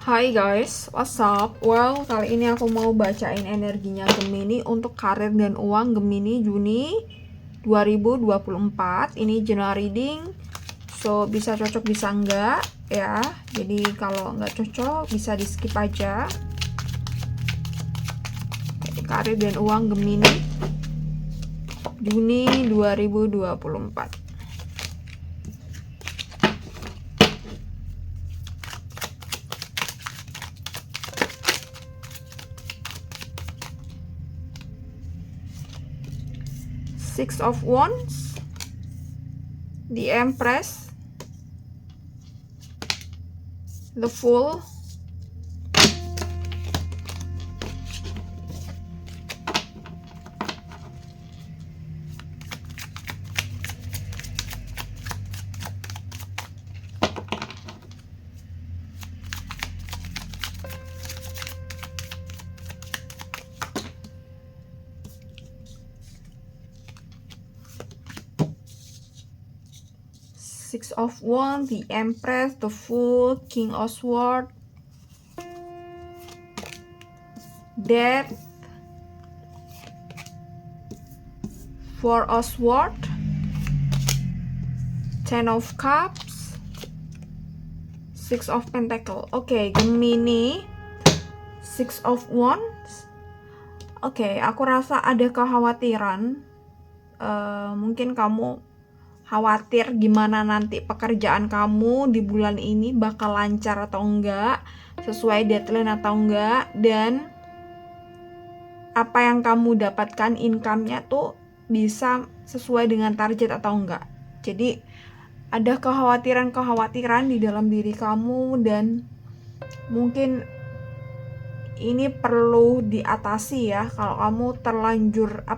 Hai guys, what's up? Well, kali ini aku mau bacain energinya Gemini untuk karir dan uang Gemini Juni 2024. Ini general reading, so bisa cocok bisa enggak ya. Jadi kalau enggak cocok bisa di skip aja. Karir dan uang Gemini Juni 2024. Six of Wands, the Empress, the Fool, Six of Wands, the Empress, the Fool, King of Swords, Death, Four of Swords, Ten of Cups, Six of Pentacles. Oke, Gemini, Six of Wands. Oke, aku rasa ada kekhawatiran. Mungkin kamu khawatir gimana nanti pekerjaan kamu di bulan ini bakal lancar atau enggak, sesuai deadline atau enggak, dan apa yang kamu dapatkan income-nya tuh bisa sesuai dengan target atau enggak. Jadi ada kekhawatiran di dalam diri kamu dan mungkin ini perlu diatasi ya. Kalau kamu terlanjur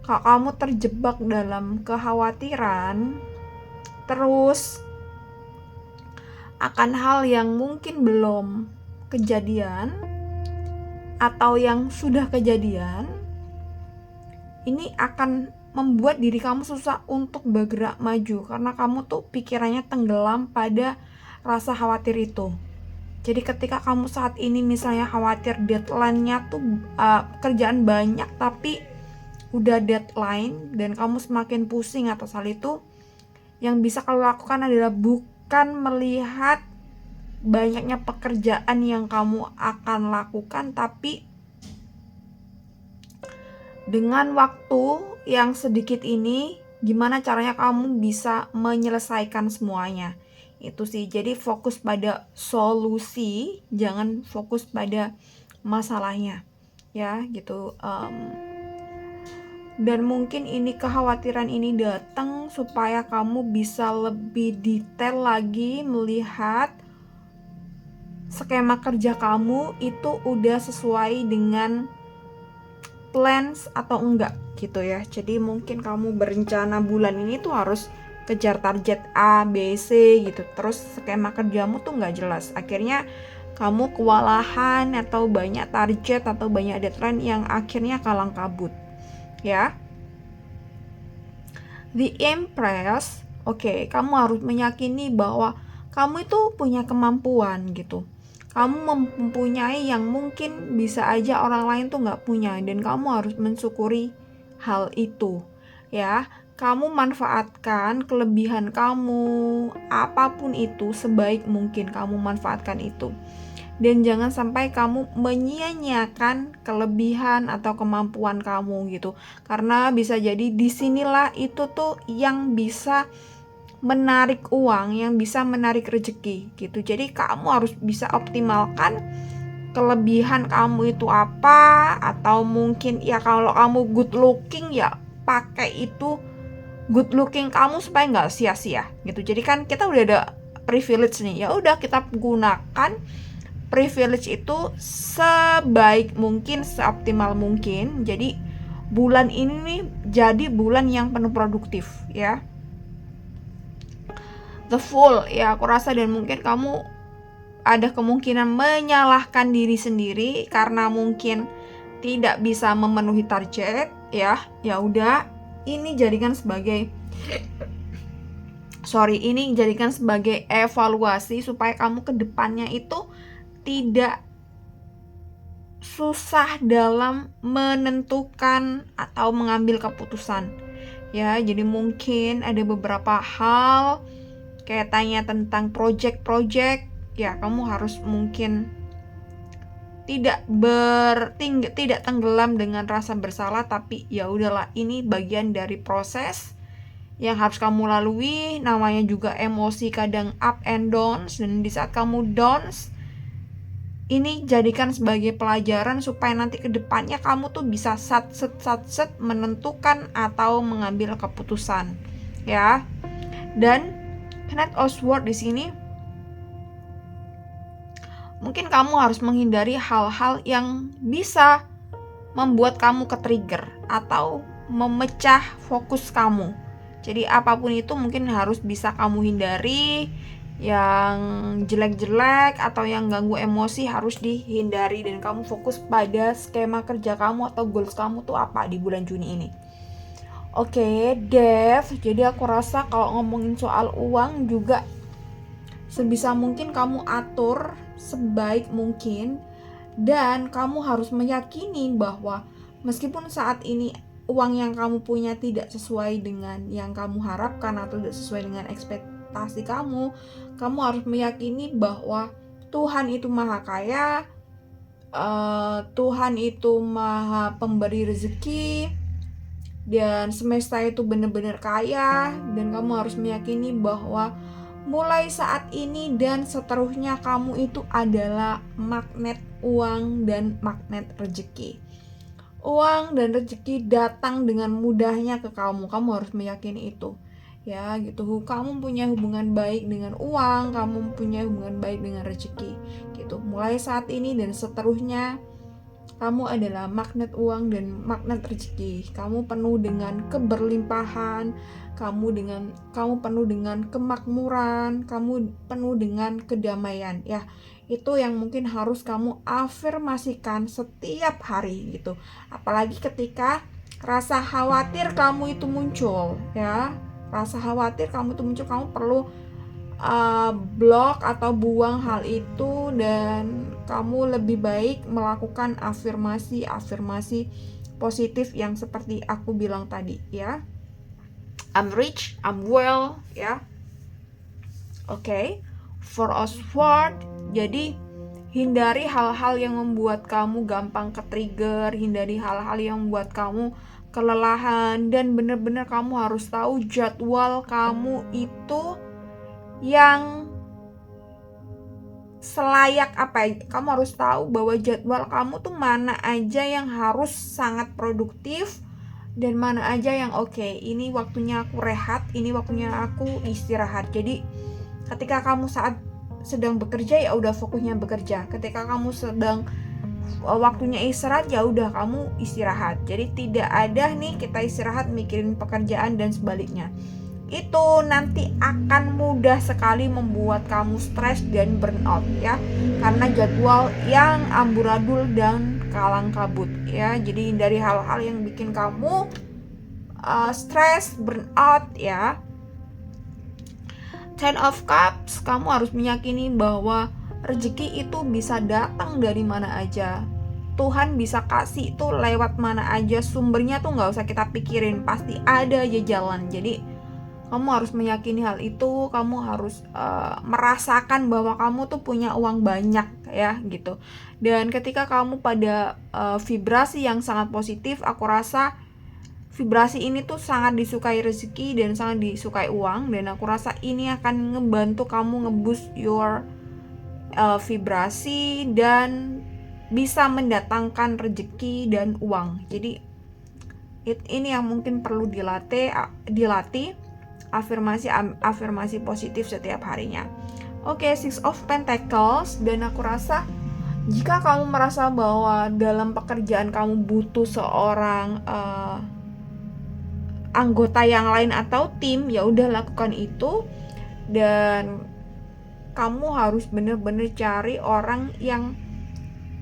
kalau kamu terjebak dalam kekhawatiran terus akan hal yang mungkin belum kejadian atau yang sudah kejadian, ini akan membuat diri kamu susah untuk bergerak maju karena kamu tuh pikirannya tenggelam pada rasa khawatir itu. Jadi ketika kamu saat ini misalnya khawatir deadline-nya tuh kerjaan banyak tapi udah deadline dan kamu semakin pusing atas hal itu, yang bisa kamu lakukan adalah bukan melihat banyaknya pekerjaan yang kamu akan lakukan, tapi dengan waktu yang sedikit ini gimana caranya kamu bisa menyelesaikan semuanya. Itu sih, jadi fokus pada solusi, jangan fokus pada masalahnya ya gitu. Dan mungkin ini kekhawatiran ini datang supaya kamu bisa lebih detail lagi melihat skema kerja kamu itu udah sesuai dengan plans atau enggak gitu ya. Jadi mungkin kamu berencana bulan ini tuh harus kejar target A, B, C gitu. Terus skema kerjamu tuh nggak jelas. Akhirnya kamu kewalahan atau banyak target atau banyak deadline yang akhirnya kalang kabut. Ya, the Empress. Oke, kamu harus meyakini bahwa kamu itu punya kemampuan gitu. Kamu mempunyai yang mungkin bisa aja orang lain tuh nggak punya, dan kamu harus mensyukuri hal itu ya. Kamu manfaatkan kelebihan kamu, apapun itu sebaik mungkin kamu manfaatkan itu. Dan jangan sampai kamu menyia-nyiakan kelebihan atau kemampuan kamu gitu. Karena bisa jadi disinilah itu tuh yang bisa menarik uang, yang bisa menarik rezeki gitu. Jadi kamu harus bisa optimalkan kelebihan kamu itu apa. Atau mungkin ya kalau kamu good looking ya pakai itu good looking kamu supaya nggak sia-sia gitu. Jadi kan kita udah ada privilege nih, ya udah kita gunakan privilege itu sebaik mungkin, seoptimal mungkin. Jadi bulan ini nih jadi bulan yang penuh produktif ya. The Fool ya, aku rasa dan mungkin kamu ada kemungkinan menyalahkan diri sendiri karena mungkin tidak bisa memenuhi target ya. Ya udah, ini jadikan sebagai ini jadikan sebagai evaluasi supaya kamu ke depannya itu tidak susah dalam menentukan atau mengambil keputusan ya. Jadi mungkin ada beberapa hal kayak tanya tentang project ya, kamu harus mungkin tidak tenggelam dengan rasa bersalah, tapi ya udahlah, ini bagian dari proses yang harus kamu lalui. Namanya juga emosi kadang up and downs, dan di saat kamu downs ini jadikan sebagai pelajaran supaya nanti kedepannya kamu tuh bisa sat menentukan atau mengambil keputusan ya. Dan Knight of Swords di sini mungkin kamu harus menghindari hal-hal yang bisa membuat kamu ke-trigger atau memecah fokus kamu. Jadi apapun itu mungkin harus bisa kamu hindari. Yang jelek-jelek atau yang ganggu emosi harus dihindari, dan kamu fokus pada skema kerja kamu atau goals kamu tuh apa di bulan Juni ini. Oke, Dev, jadi aku rasa kalau ngomongin soal uang juga sebisa mungkin kamu atur sebaik mungkin, dan kamu harus meyakini bahwa meskipun saat ini uang yang kamu punya tidak sesuai dengan yang kamu harapkan atau tidak sesuai dengan ekspektasi kamu harus meyakini bahwa Tuhan itu maha kaya, Tuhan itu maha pemberi rezeki, dan semesta itu benar-benar kaya. Dan kamu harus meyakini bahwa mulai saat ini dan seterusnya kamu itu adalah magnet uang dan magnet rezeki. Uang dan rezeki datang dengan mudahnya ke kamu harus meyakini itu ya gitu. Kamu punya hubungan baik dengan uang, kamu punya hubungan baik dengan rezeki gitu. Mulai saat ini dan seterusnya kamu adalah magnet uang dan magnet rezeki. Kamu penuh dengan keberlimpahan, kamu penuh dengan kemakmuran, kamu penuh dengan kedamaian ya. Itu yang mungkin harus kamu afirmasikan setiap hari gitu. Apalagi ketika rasa khawatir kamu itu muncul ya. Rasa khawatir kamu itu muncul, kamu perlu blok atau buang hal itu, dan kamu lebih baik melakukan afirmasi positif yang seperti aku bilang tadi ya. I'm rich, I'm well ya. Oke. For Oswald, jadi hindari hal-hal yang membuat kamu gampang ke-trigger, hindari hal-hal yang membuat kamu kelelahan, dan benar-benar kamu harus tahu jadwal kamu itu yang selayak apa ya. Kamu harus tahu bahwa jadwal kamu tuh mana aja yang harus sangat produktif dan mana aja yang oke, ini waktunya aku rehat, ini waktunya aku istirahat. Jadi ketika kamu saat sedang bekerja ya udah fokusnya bekerja, ketika kamu sedang waktunya istirahat ya udah kamu istirahat. Jadi tidak ada nih kita istirahat mikirin pekerjaan dan sebaliknya. Itu nanti akan mudah sekali membuat kamu stres dan burnout ya, karena jadwal yang amburadul dan kalang kabut ya. Jadi dari hal-hal yang bikin kamu stres, burnout ya. Ten of Cups, kamu harus meyakini bahwa rezeki itu bisa datang dari mana aja. Tuhan bisa kasih tuh lewat mana aja, sumbernya tuh gak usah kita pikirin, pasti ada aja jalan. Jadi kamu harus meyakini hal itu, kamu harus merasakan bahwa kamu tuh punya uang banyak ya gitu. Dan ketika kamu pada vibrasi yang sangat positif, aku rasa vibrasi ini tuh sangat disukai rezeki dan sangat disukai uang, dan aku rasa ini akan ngebantu kamu nge-boost your vibrasi dan bisa mendatangkan rezeki dan uang. Jadi ini yang mungkin perlu dilatih afirmasi positif setiap harinya. Oke, Six of Pentacles, dan aku rasa jika kamu merasa bahwa dalam pekerjaan kamu butuh seorang anggota yang lain atau tim, ya udah lakukan itu, dan kamu harus bener-bener cari orang yang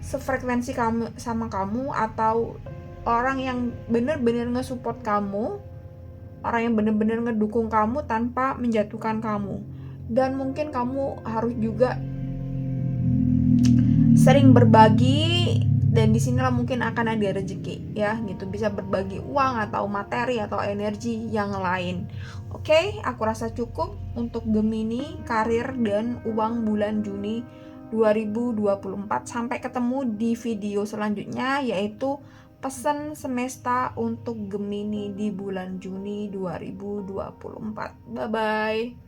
sefrekuensi kamu sama kamu, atau orang yang bener-bener nge-support kamu, orang yang bener-bener ngedukung kamu tanpa menjatuhkan kamu. Dan mungkin kamu harus juga sering berbagi, dan disinilah mungkin akan ada rezeki ya gitu, bisa berbagi uang atau materi atau energi yang lain. Oke, aku rasa cukup untuk Gemini, karir dan uang bulan Juni 2024. Sampai ketemu di video selanjutnya, yaitu pesan semesta untuk Gemini di bulan Juni 2024. Bye bye.